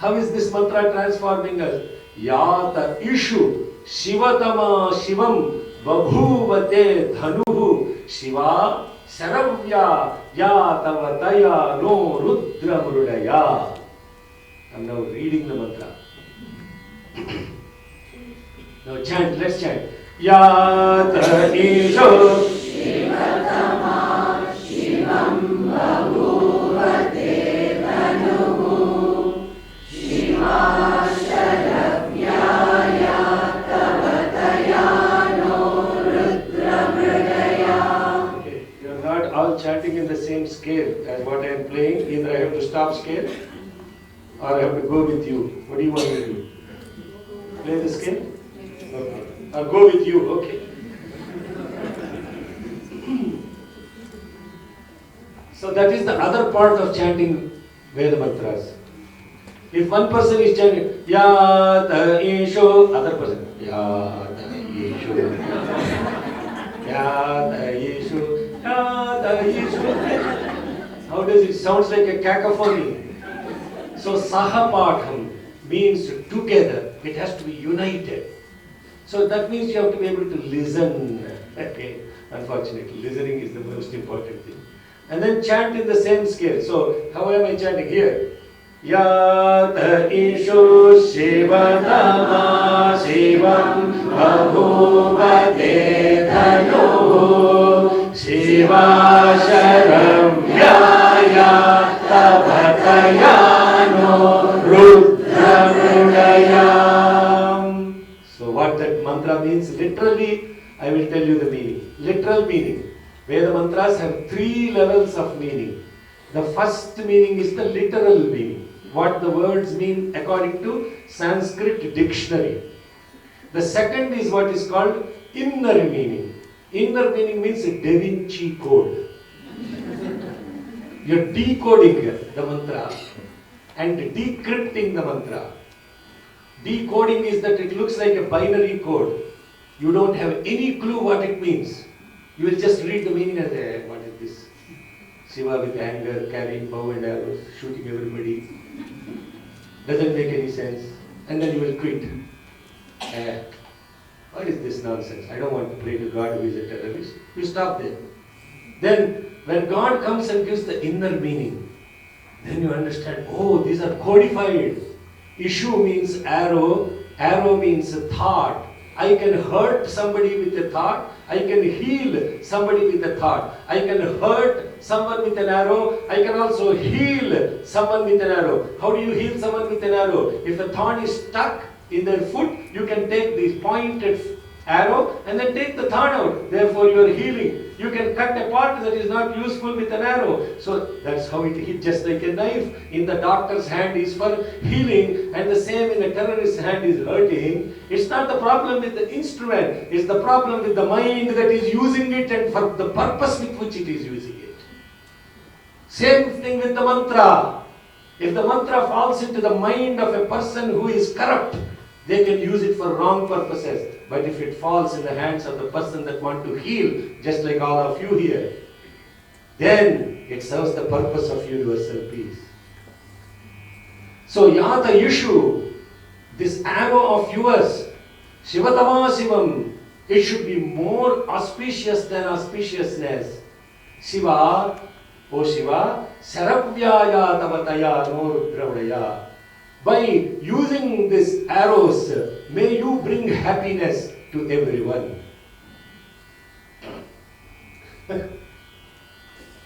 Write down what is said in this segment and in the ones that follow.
How is this mantra transforming us? Yata ishu shivatama shivam babhuvate dhanuhu shiva saravya yatavataya no rudra mrudaya. I'm now reading the mantra. Now chant, let's chant. Yata ishu shivatama shivam babhuvate dhanuhu shiva saravya yatavataya no rudra mrudaya. Okay, you're not all chanting in the same scale as what I am playing. Either I have to stop scale or I have to go with you. What do you want me to do? Play the scale? Okay. I'll go with you, okay. So that is the other part of chanting Veda mantras. If one person is chanting Yata Isho, other person Yata Isho, Yata Isho, Yata Isho. How does it sound? Like a cacophony. So Sahapatham means together. It has to be united. So that means you have to be able to listen. Okay. Unfortunately, listening is the most important thing. And then chant in the same scale. So how am I chanting here? Yata ishu shivatama shivam babhuvate dhanuhu shiva sharavya tavataya rudra mrudaya. So what that mantra means, literally, I will tell you the meaning. Literal meaning. Veda mantras have 3 levels of meaning. The first meaning is the literal meaning. What the words mean according to Sanskrit dictionary. The second is what is called inner meaning. Inner meaning means a Da Vinci code. You're decoding the mantra and decrypting the mantra. Decoding is that it looks like a binary code. You don't have any clue what it means. You will just read the meaning and say, what is this? Shiva with anger, carrying bow and arrows, shooting everybody. Doesn't make any sense. And then you will quit. What is this nonsense? I don't want to pray to God who is a terrorist. You stop there. Then, when God comes and gives the inner meaning, then you understand, oh, these are codified. Ishu means arrow. Arrow means thought. I can hurt somebody with a thought. I can heal somebody with a thought. I can hurt someone with an arrow. I can also heal someone with an arrow. How do you heal someone with an arrow? If a thorn is stuck in their foot, you can take this pointed arrow and then take the thorn out. Therefore you are healing. You can cut a part that is not useful with an arrow. So that's how it hits, just like a knife in the doctor's hand is for healing and the same in a terrorist's hand is hurting. It's not the problem with the instrument. It's the problem with the mind that is using it and for the purpose with which it is using it. Same thing with the mantra. If the mantra falls into the mind of a person who is corrupt, they can use it for wrong purposes. But if it falls in the hands of the person that want to heal, just like all of you here, then it serves the purpose of universal peace. So Yata Yishu, this arrow of yours, Shivatama Shivam, it should be more auspicious than auspiciousness. Shiva, O Shiva, Saravya Tavataya no Rudravaya. By using these arrows, may you bring happiness to everyone.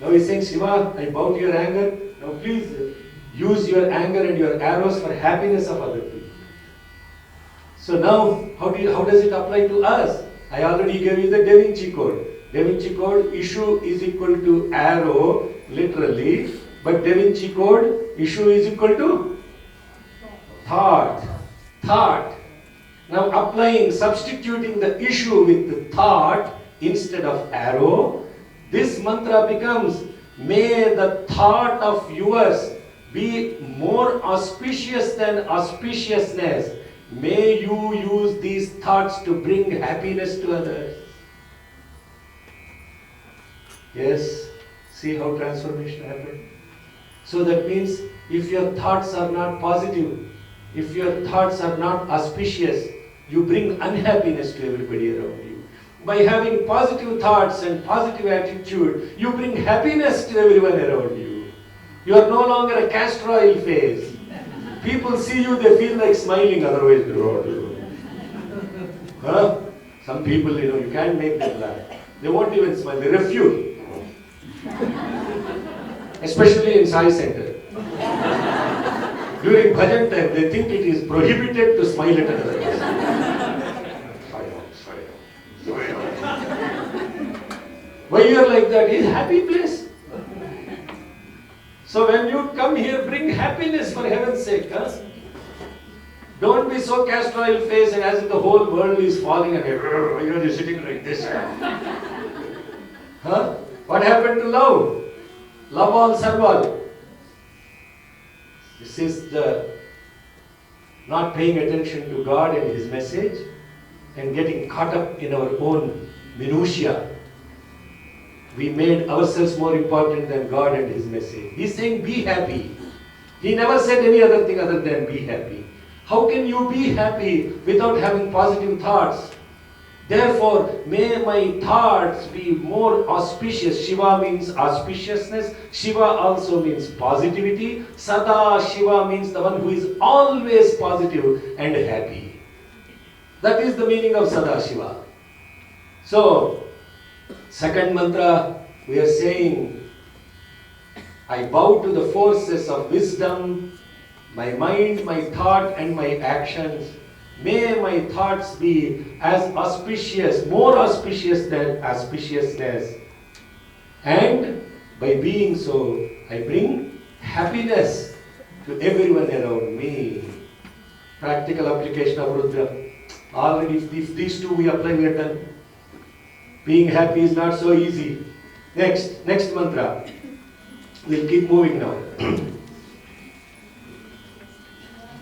Now he's saying, Shiva, I bow to your anger. Now please use your anger and your arrows for happiness of other people. So now, how does it apply to us? I already gave you the Da Vinci code. Da Vinci code, issue is equal to arrow, literally. But Da Vinci code, issue is equal to thought. Now applying, substituting the issue with the thought instead of arrow, this mantra becomes, may the thought of yours be more auspicious than auspiciousness. May you use these thoughts to bring happiness to others. Yes, see how transformation happened? So that means if your thoughts are not positive, if your thoughts are not auspicious, you bring unhappiness to everybody around you. By having positive thoughts and positive attitude, you bring happiness to everyone around you. You are no longer a castor oil face. People see you, they feel like smiling, otherwise they don't. Huh? Some people, you can't make them laugh. They won't even smile, they refuse. Especially in Sai Center. During bhajan time, they think it is prohibited to smile at another person. Why you are like that? It's a happy place. So when you come here, bring happiness for heaven's sake. Huh? Don't be so castor oil face and as if the whole world is falling and you're sitting like this. Huh? What happened to love? Love all, serve all. This is the not paying attention to God and His message and getting caught up in our own minutiae. We made ourselves more important than God and His message. He's saying be happy. He never said any other thing other than be happy. How can you be happy without having positive thoughts? Therefore, may my thoughts be more auspicious. Shiva means auspiciousness. Shiva also means positivity. Sada Shiva means the one who is always positive and happy. That is the meaning of Sada Shiva. So, second mantra, we are saying, I bow to the forces of wisdom, my mind, my thought and my actions. May my thoughts be as auspicious, more auspicious than auspiciousness. And by being so, I bring happiness to everyone around me. Practical application of Rudra. Already, if these two we apply, we are done. Being happy is not so easy. Next mantra. We'll keep moving now.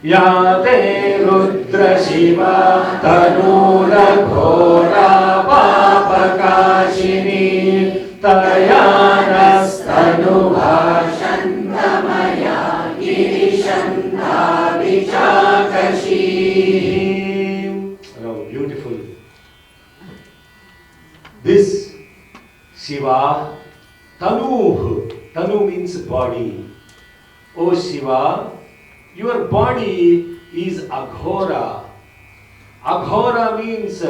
Ya te Rudra Shiva Tanura Ghora Papakashini Tayanas Tanubha Shantamaya Girishanta Vichakashi. Oh, beautiful. This Shiva Tanu means body. Oh Shiva, your body is aghora. Aghora means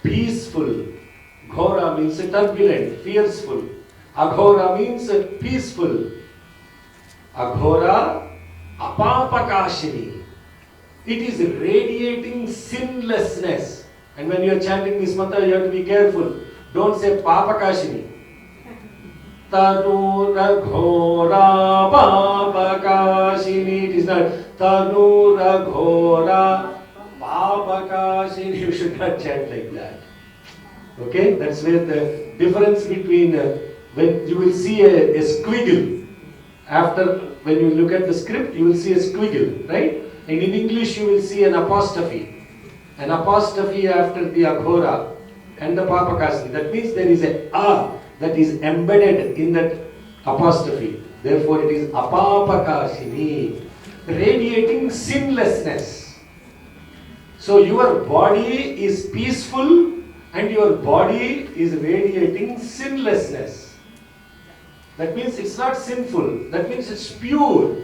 peaceful. Ghora means turbulent, fearful. Aghora means peaceful. Aghora apapakashini. It is radiating sinlessness. And when you are chanting this mantra, you have to be careful. Don't say papakashini. Tanura Ghora Papakashini. It is not Tanura Ghora Papakashini. You should not chant like that. Okay? That's where the difference between when you will see a squiggle. When you look at the script, you will see a squiggle, right? And in English, you will see an apostrophe. An apostrophe after the Aghora and the Papakashini. That means there is a that is embedded in that apostrophe. Therefore, it is apapakashini, radiating sinlessness. So your body is peaceful and your body is radiating sinlessness. That means it's not sinful. That means it's pure.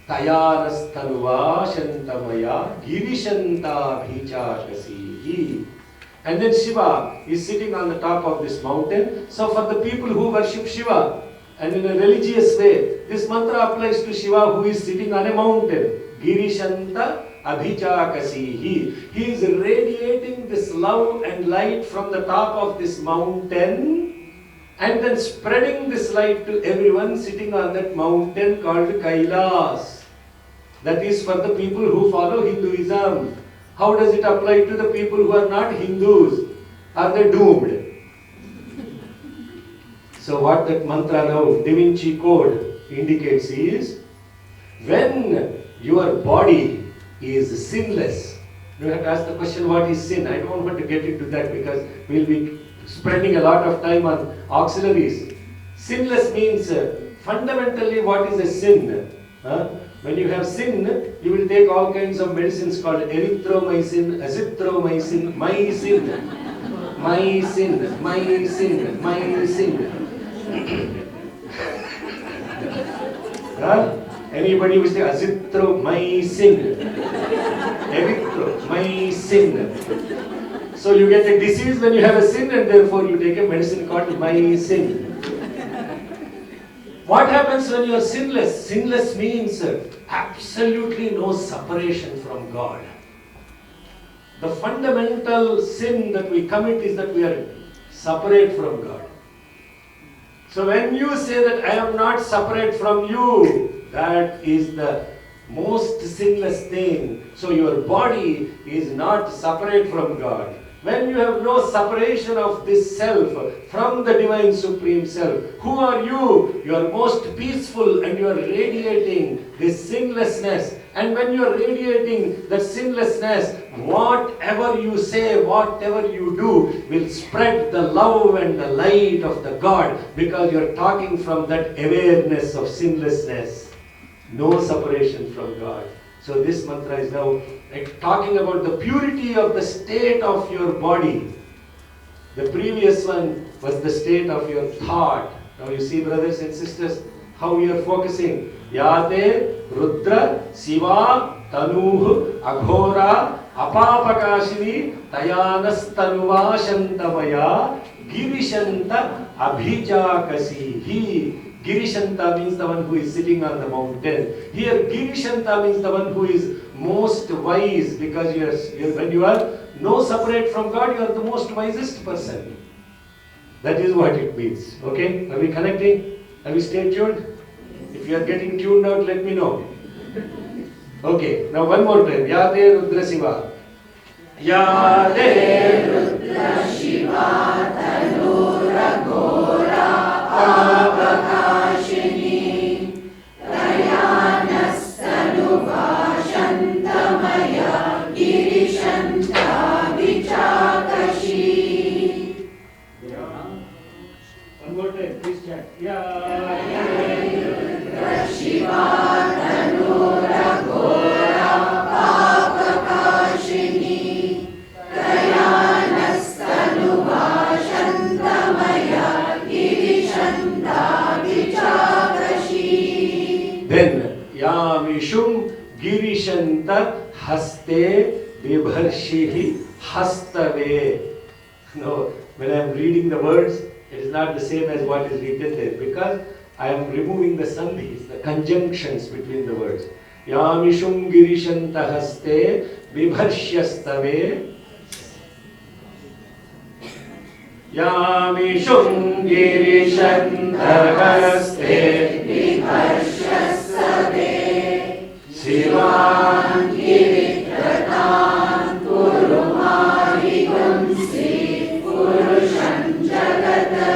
Tayanas tanuva shantamaya girishanta bhichakasi. And then Shiva is sitting on the top of this mountain. So for the people who worship Shiva, and in a religious way, this mantra applies to Shiva who is sitting on a mountain. Girishanta abhichakasihi. He is radiating this love and light from the top of this mountain and then spreading this light to everyone sitting on that mountain called Kailas. That is for the people who follow Hinduism. How does it apply to the people who are not Hindus? Are they doomed? So what that mantra now, Da Vinci Code indicates is, when your body is sinless, you have to ask the question, what is sin? I don't want to get into that because we'll be spending a lot of time on auxiliaries. Sinless means Fundamentally, what is a sin? When you have sin, you will take all kinds of medicines called erythromycin, azithromycin, mycin, mycin, mycin, mycin. Anybody who say azithromycin, erythromycin. So you get a disease when you have a sin, and therefore you take a medicine called mycin. What happens when you are sinless? Sinless means absolutely no separation from God. The fundamental sin that we commit is that we are separate from God. So when you say that I am not separate from you, that is the most sinless thing. So your body is not separate from God. When you have no separation of this self from the Divine Supreme Self, who are you? You are most peaceful and you are radiating this sinlessness. And when you are radiating that sinlessness, whatever you say, whatever you do, will spread the love and the light of the God, because you are talking from that awareness of sinlessness. No separation from God. So this mantra is now talking about the purity of the state of your body. The previous one was the state of your thought. Now you see, brothers and sisters, how we are focusing. Yate Rudra Siva Tanuh Aghora Apapakashini Tayanas Shantamaya Girishanta Abhijakasihi. Girishanta means the one who is sitting on the mountain. Here Girishanta means the one who is most wise, because when you are no separate from God, you are the most wisest person. That is what it means. Okay? Are we connecting? Are we stay tuned? If you are getting tuned out, let me know. Okay, now one more time. Yate Rudra Shiva. Yate Rudra Shiva Tanura Gora Apakashini Tayanasthanuva Shantamaya Girishanta Vichakashi. One more time, please chant. Shiva Tanura Gora Apakashini Tayanasthanuva Shantamaya Girishanta Vichakashi. Then Yamishum Girishanta Haste Vibharshihi Hastave. No, when I am reading the words, it is not the same as what is written there, because I am removing the sandhis, the conjunctions between the words. Yamishum Girishanta Haste Vibharshyastave. Yamishum Girishanta Haste Vibharshyastave. Sivan Giritratan Kurumahigumsi Purushan Jagata.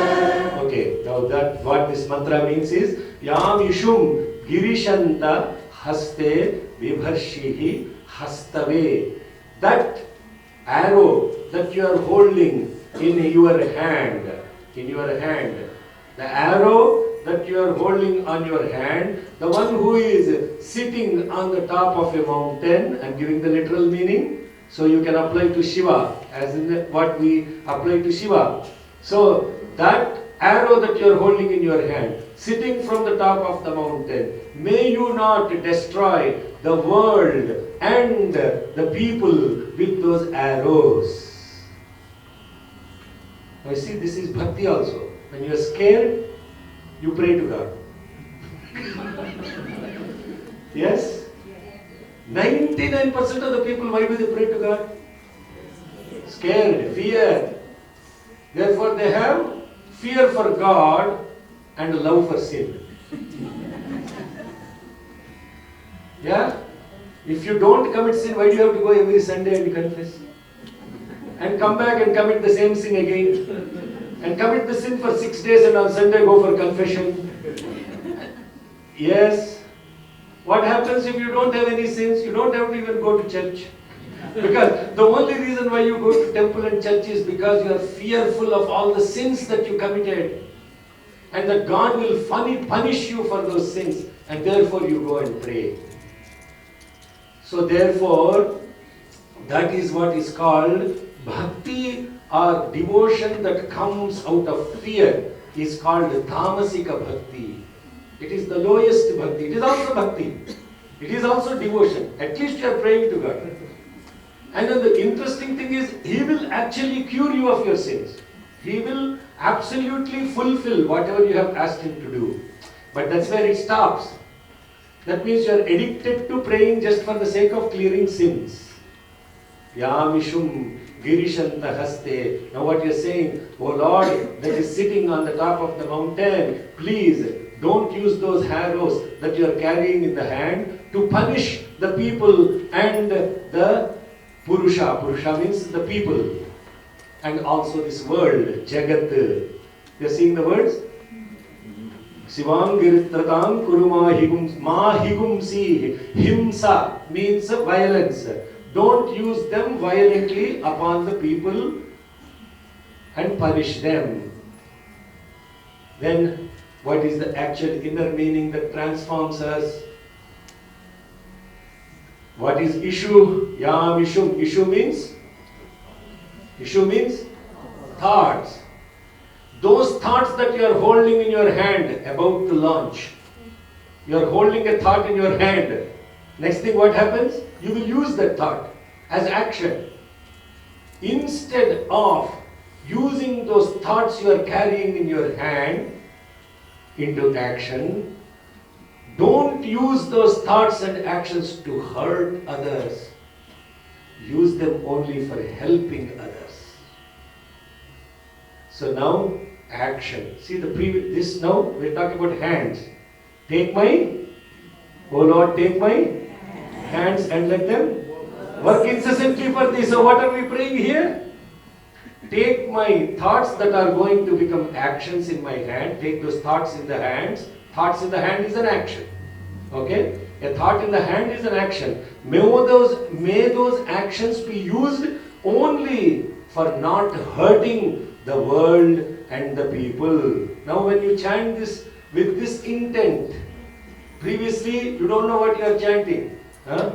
Okay, now that what this mantra means is Yamishum Girishanta Haste Vibharshihi Hastave. That arrow that you are holding in your hand, the arrow that you are holding on your hand, the one who is sitting on the top of a mountain, I am giving the literal meaning, so you can apply to Shiva, as in what we apply to Shiva. So that arrow that you are holding in your hand, sitting from the top of the mountain, may you not destroy the world and the people with those arrows. Now you see, this is bhakti also. When you are scared, you pray to God. Yes? 99% of the people, why do they pray to God? Scared, fear. Therefore they have fear for God and love for sin. Yeah? If you don't commit sin, why do you have to go every Sunday and confess? And come back and commit the same sin again? And commit the sin for 6 days and on Sunday go for confession? Yes. What happens if you don't have any sins? You don't have to even go to church. Because the only reason why you go to temple and church is because you are fearful of all the sins that you committed. and that God will punish you for those sins, and therefore you go and pray. So therefore, that is what is called bhakti, or devotion that comes out of fear, is called tamasika bhakti. It is the lowest bhakti. It is also bhakti. It is also devotion. At least you are praying to God. And then the interesting thing is, He will actually cure you of your sins. He will absolutely fulfill whatever you have asked Him to do. But that's where it stops. That means you are addicted to praying just for the sake of clearing sins. Yamishum girishanta haste. Now what you are saying, oh Lord, that is sitting on the top of the mountain, please don't use those arrows that you are carrying in the hand to punish the people and the Purusha. Purusha means the people. And also this world, Jagat. You are seeing the words? Sivam giritratam kuruma mahigumsi. Himsa means violence. Don't use them violently upon the people and punish them. Then what is the actual inner meaning that transforms us? What is issue? Yam ishum. Issue means thoughts. Those thoughts that you are holding in your hand, about to launch. You are holding a thought in your hand. Next thing what happens? You will use that thought as action. Instead of using those thoughts you are carrying in your hand into action, don't use those thoughts and actions to hurt others. Use them only for helping others. So now, action. See the previous, this now, we're talking about hands. Take my, oh Lord, take my hands and let them work incessantly for thee. So what are we praying here? Take my thoughts that are going to become actions in my hand. Take those thoughts in the hands. Thoughts in the hand is an action. Okay? A thought in the hand is an action. May those actions be used only for not hurting the world and the people. Now when you chant this with this intent, previously you don't know what you are chanting. Huh?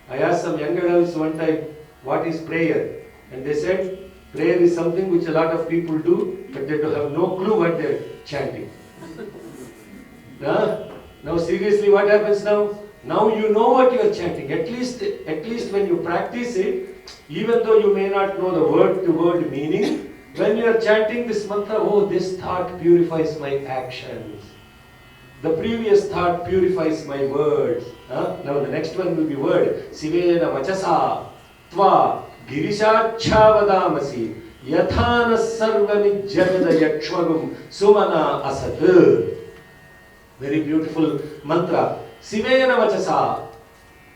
I asked some young adults one time, what is prayer? And they said, prayer is something which a lot of people do, but they don't have no clue what they are chanting. Now seriously, what happens now? Now you know what you are chanting. At least when you practice it, even though you may not know the word-to-word meaning, when you are chanting this mantra, oh, this thought purifies my actions. The previous thought purifies my words. Now the next one will be word. Sivena vachasa tva girishacha vadamasi yathana sarvamid jagada yakshvagum sumana asat. Very beautiful mantra. Sivena vachasa.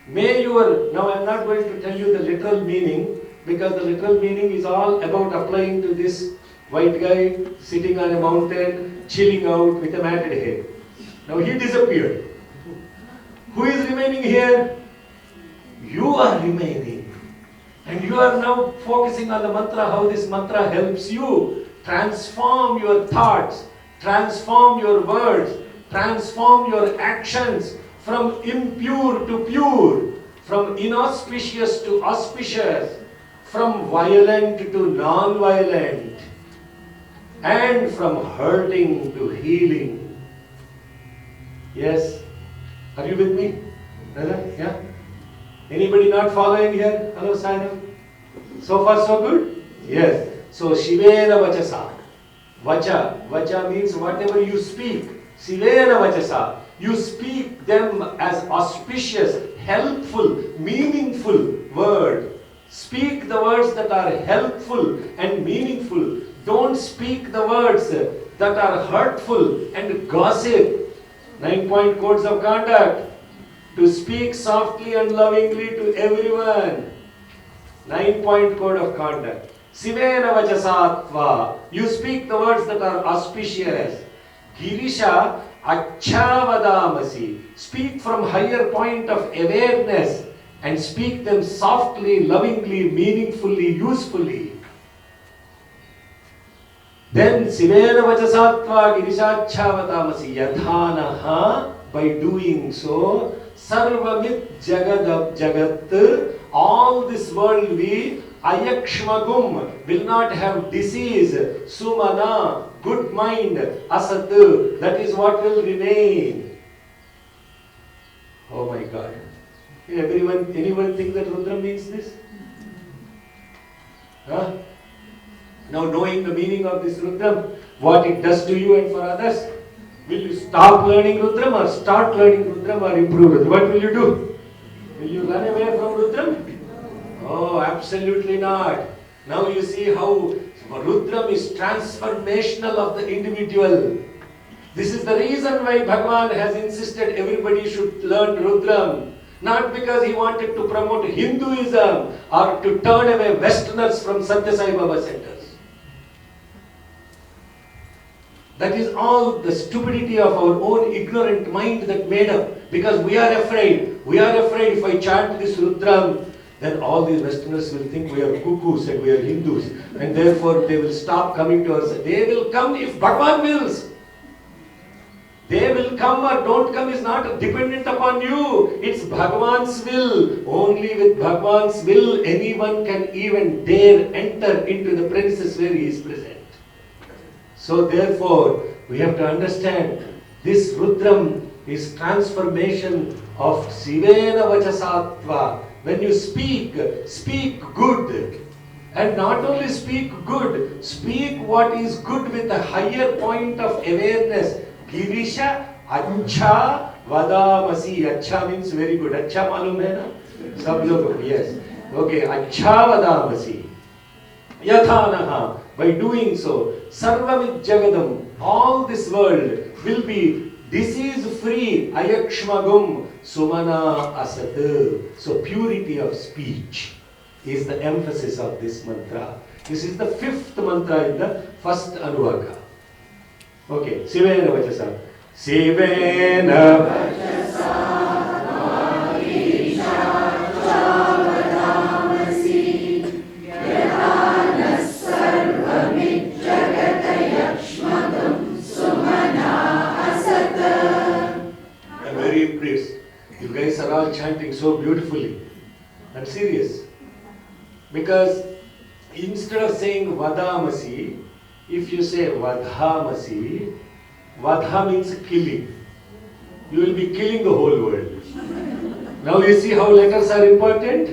May your, now I am not going to tell you the literal meaning, because the literal meaning is all about applying to this white guy sitting on a mountain, chilling out with a matted head. Now he disappeared. Who is remaining here? You are remaining. And you are now focusing on the mantra, how this mantra helps you transform your thoughts, transform your words, transform your actions from impure to pure, from inauspicious to auspicious, from violent to non-violent, and from hurting to healing. Yes? Are you with me? Yeah? Anybody not following here? Hello, Sainam? So far so good? Yes. So, Shivena Vachasa. Vacha means whatever you speak. Shivena Vachasa. You speak them as auspicious, helpful, meaningful word. Speak the words that are helpful and meaningful. Don't speak the words that are hurtful and gossip. 9-point codes of conduct. To speak softly and lovingly to everyone. 9-point code of conduct. Sivena vachasatva. You speak the words that are auspicious. Girisha achavadamasi. Speak from higher point of awareness and speak them softly, lovingly, meaningfully, usefully. Then Sivena Vachasatva Girishachavatamasi Yadhanaha, by doing so, Sarvamit Jagat, all this world we Ayakshmagum will not have disease, Sumana, good mind, Asat, that is what will remain. Oh my God. Anyone think that Rudram means this? Huh? Now knowing the meaning of this Rudram, what it does to you and for others, will you stop learning Rudram or start learning Rudram or improve Rudram? What will you do? Will you run away from Rudram? Oh, absolutely not. Now you see how Rudram is transformational of the individual. This is the reason why Bhagavan has insisted everybody should learn Rudram. Not because he wanted to promote Hinduism or to turn away Westerners from Satya Sai Baba centers. That is all the stupidity of our own ignorant mind that made up. Because we are afraid. We are afraid if I chant this Rudram, then all these Westerners will think we are cuckoos and we are Hindus. And therefore they will stop coming to us. They will come if Bhagavan wills. They will come or don't come is not dependent upon you. It's Bhagavan's will. Only with Bhagavan's will anyone can even dare enter into the premises where he is present. So therefore, we have to understand this Rudram is transformation of Sivena Vachasatva. When you speak, speak good. And not only speak good, speak what is good with a higher point of awareness. Girisha Acha Vadamasi. Acha means very good. Acha malum hai na? Sab log, yes. Okay, Acha Vadamasi. Yathanaha. By doing so, Sarvamit Jagadam, all this world will be disease-free, Ayakshmagum, Sumana Asat. So purity of speech is the emphasis of this mantra. This is the fifth mantra in the first Anuvaka. Okay, Sivena Vachasa. Sivena Vachasa. You guys are all chanting so beautifully. I'm serious. Because instead of saying Vadamasi, if you say Vadhamasi, Vadha means killing. You will be killing the whole world. Now you see how letters are important?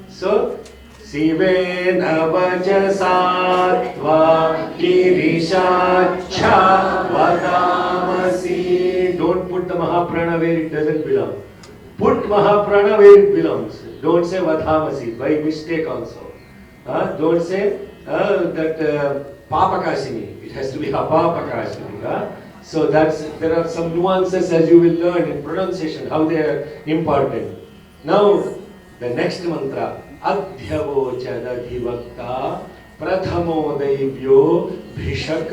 So, Sivena Vachasatva Kirishacha Vadamasi. Don't put the Mahaprana where it doesn't belong. Put Mahaprana where it belongs. Don't say Vadhamasi by mistake also. Don't say that Papakashini. It has to be Apapakashini. So there are some nuances as you will learn in pronunciation, how they are important. Now, the next mantra. Adhyavocha dadhivakta prathamo daivyo bhishak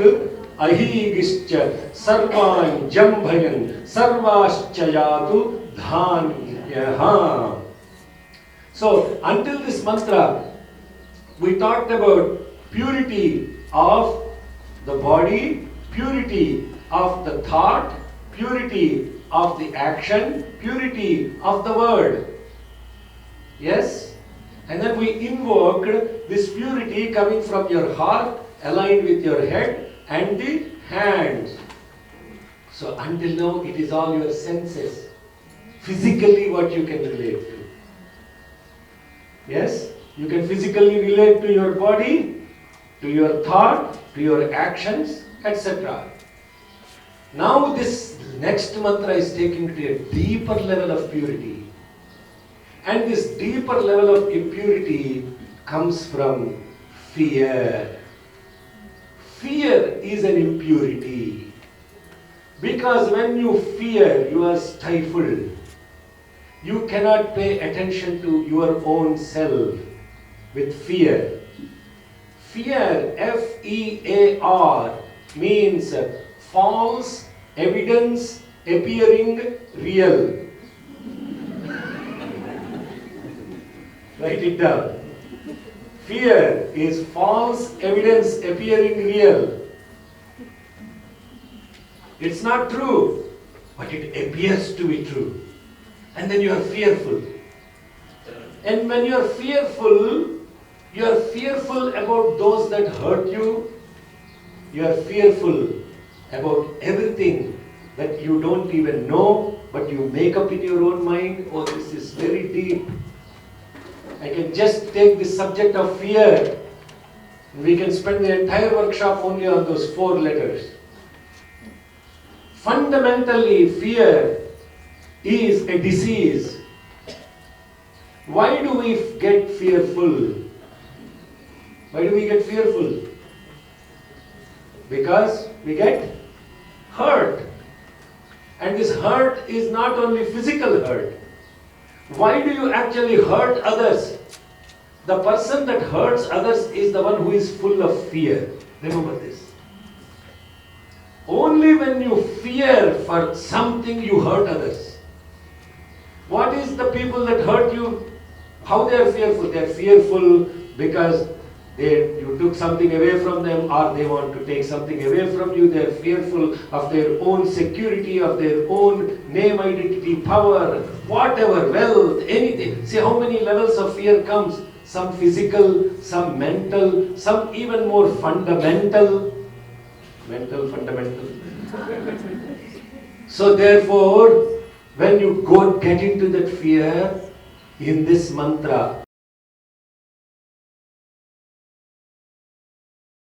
ahigischa sarvan jambhayan sarvaschayatu dhanyaha. So, until this mantra, we talked about purity of the body, purity of the thought, purity of the action, purity of the word. Yes? And then we invoked this purity coming from your heart, aligned with your head and the hands. So until now it is all your senses. Physically what you can relate to. Yes? You can physically relate to your body, to your thought, to your actions, etc. Now this next mantra is taken to a deeper level of purity. And this deeper level of impurity comes from fear. Fear is an impurity. Because when you fear, you are stifled. You cannot pay attention to your own self with fear. Fear, F-E-A-R, means false evidence appearing real. Write it down. Fear is false evidence appearing real. It's not true, but it appears to be true. And then you are fearful. And when you are fearful about those that hurt you. You are fearful about everything that you don't even know, but you make up in your own mind. Oh, this is very deep. I can just take the subject of fear. We can spend the entire workshop only on those 4 letters. Fundamentally, fear is a disease. Why do we get fearful? Why do we get fearful? Because we get hurt. And this hurt is not only physical hurt. Why do you actually hurt others? The person that hurts others is the one who is full of fear. Remember this. Only when you fear for something you hurt others. What is the people that hurt you? How they are fearful? They are fearful because you took something away from them, or they want to take something away from you. They are fearful of their own security, of their own name, identity, power, whatever, wealth, anything. See how many levels of fear comes. Some physical, some mental, some even more fundamental. Fundamental. So therefore, when you get into that fear, in this mantra,